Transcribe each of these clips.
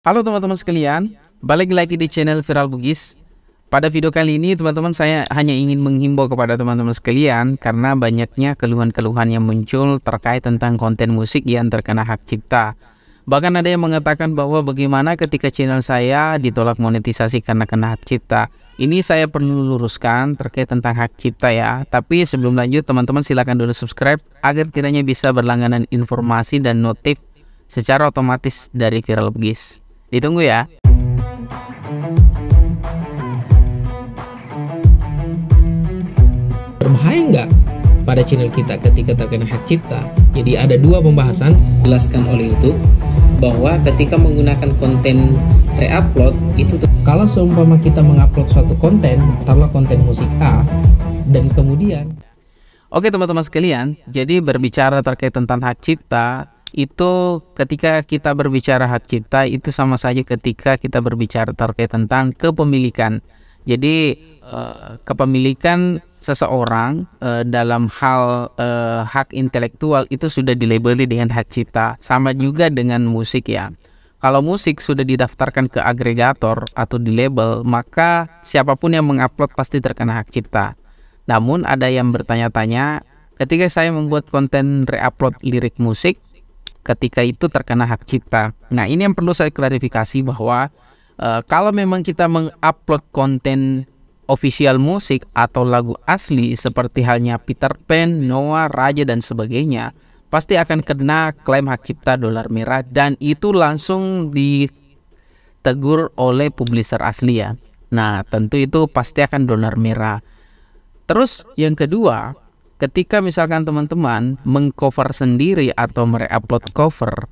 Halo teman-teman sekalian, balik lagi di channel Viral Bugis. Pada video kali ini teman-teman, saya hanya ingin menghimbau kepada teman-teman sekalian karena banyaknya keluhan-keluhan yang muncul terkait tentang konten musik yang terkena hak cipta. Bahkan ada yang mengatakan bahwa bagaimana ketika channel saya ditolak monetisasi karena kena hak cipta. Ini saya perlu luruskan terkait tentang hak cipta ya. Tapi sebelum lanjut, teman-teman silakan dulu subscribe agar kiranya bisa berlangganan informasi dan notif secara otomatis dari Viral Bugis. Ditunggu ya. Berbahaya nggak pada channel kita ketika terkena hak cipta? Jadi ada dua pembahasan dijelaskan oleh YouTube bahwa ketika menggunakan konten re-upload itu, kalau seumpama kita mengupload suatu konten, taruhlah konten musik A, dan kemudian Oke teman-teman sekalian, jadi berbicara terkait tentang hak cipta, itu ketika kita berbicara hak cipta itu sama saja ketika kita berbicara terkait tentang kepemilikan. Jadi kepemilikan seseorang dalam hal hak intelektual itu sudah dilabeli dengan hak cipta. Sama juga dengan musik ya. Kalau musik sudah didaftarkan ke agregator atau di label, maka siapapun yang mengupload pasti terkena hak cipta. Namun ada yang bertanya-tanya, ketika saya membuat konten re-upload lirik musik, ketika itu terkena hak cipta. Nah, ini yang perlu saya klarifikasi bahwa kalau memang kita mengupload konten official musik atau lagu asli seperti halnya Peter Pan, Noah, Raja dan sebagainya, pasti akan kena klaim hak cipta dolar merah dan itu langsung ditegur oleh publisher asli ya. Nah, tentu itu pasti akan dolar merah. Terus yang kedua, ketika misalkan teman-teman mengcover sendiri atau mereupload cover,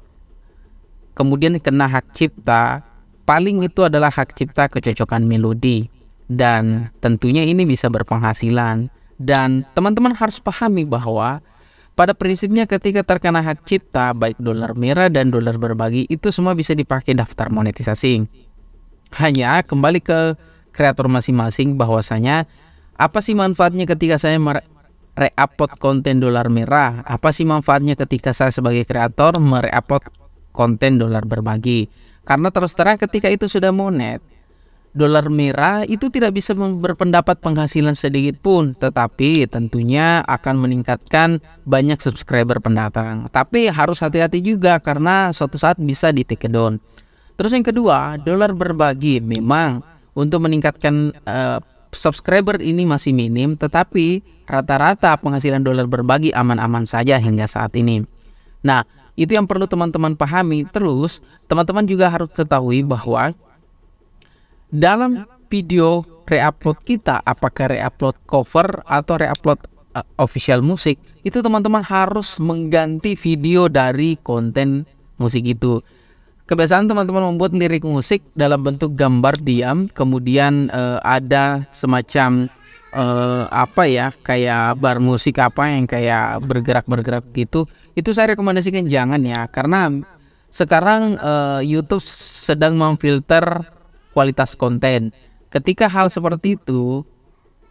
kemudian kena hak cipta, paling itu adalah hak cipta kecocokan melodi. Dan tentunya ini bisa berpenghasilan. Dan teman-teman harus pahami bahwa pada prinsipnya ketika terkena hak cipta, baik dolar merah dan dolar berbagi, itu semua bisa dipakai daftar monetisasi. Hanya kembali ke kreator masing-masing bahwasanya, apa sih manfaatnya ketika saya re-upload konten dolar merah? Apa sih manfaatnya ketika saya sebagai kreator mere-upload konten dolar berbagi? Karena terus terang ketika itu sudah monet, dolar merah itu tidak bisa berpendapat penghasilan sedikit pun, tetapi tentunya akan meningkatkan banyak subscriber pendatang. Tapi harus hati-hati juga karena suatu saat bisa di take down. Terus yang kedua, dolar berbagi memang untuk meningkatkan subscriber ini masih minim, tetapi rata-rata penghasilan dolar berbagi aman-aman saja hingga saat ini. Nah, itu yang perlu teman-teman pahami. Terus, teman-teman juga harus ketahui bahwa dalam video re-upload kita, apakah re-upload cover atau re-upload official musik, itu teman-teman harus mengganti video dari konten musik itu. Kebiasaan teman-teman membuat lirik musik dalam bentuk gambar diam, kemudian ada semacam apa ya, kayak bar musik apa yang kayak bergerak-bergerak gitu. Itu saya rekomendasikan jangan ya, karena sekarang YouTube sedang memfilter kualitas konten. Ketika hal seperti itu,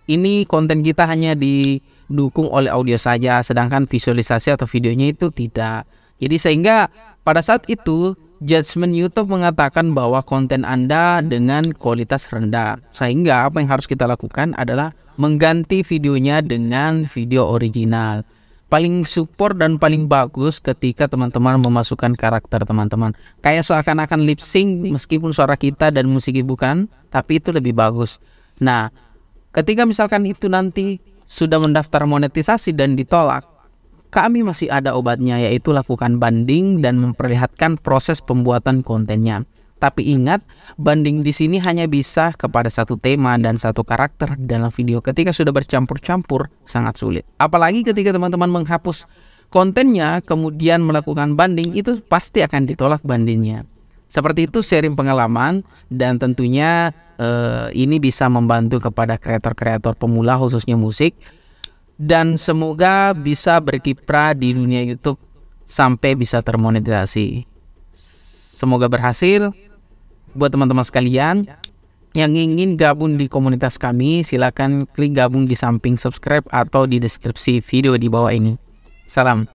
ini konten kita hanya didukung oleh audio saja, sedangkan visualisasi atau videonya itu tidak. Jadi sehingga pada saat itu judgement YouTube mengatakan bahwa konten Anda dengan kualitas rendah. Sehingga apa yang harus kita lakukan adalah mengganti videonya dengan video original. Paling support dan paling bagus ketika teman-teman memasukkan karakter teman-teman. Kayak seakan-akan lip sync meskipun suara kita dan musik bukan, tapi itu lebih bagus. Nah, ketika misalkan itu nanti sudah mendaftar monetisasi dan ditolak, kami masih ada obatnya, yaitu lakukan banding dan memperlihatkan proses pembuatan kontennya. Tapi ingat, banding di sini hanya bisa kepada satu tema dan satu karakter dalam video. Ketika sudah bercampur-campur, sangat sulit. Apalagi ketika teman-teman menghapus kontennya, kemudian melakukan banding, itu pasti akan ditolak bandingnya. Seperti itu sharing pengalaman, dan tentunya ini bisa membantu kepada kreator-kreator pemula khususnya musik. Dan semoga bisa berkiprah di dunia YouTube sampai bisa termonetisasi. Semoga berhasil. Buat teman-teman sekalian yang ingin gabung di komunitas kami, silakan klik gabung di samping subscribe atau di deskripsi video di bawah ini. Salam.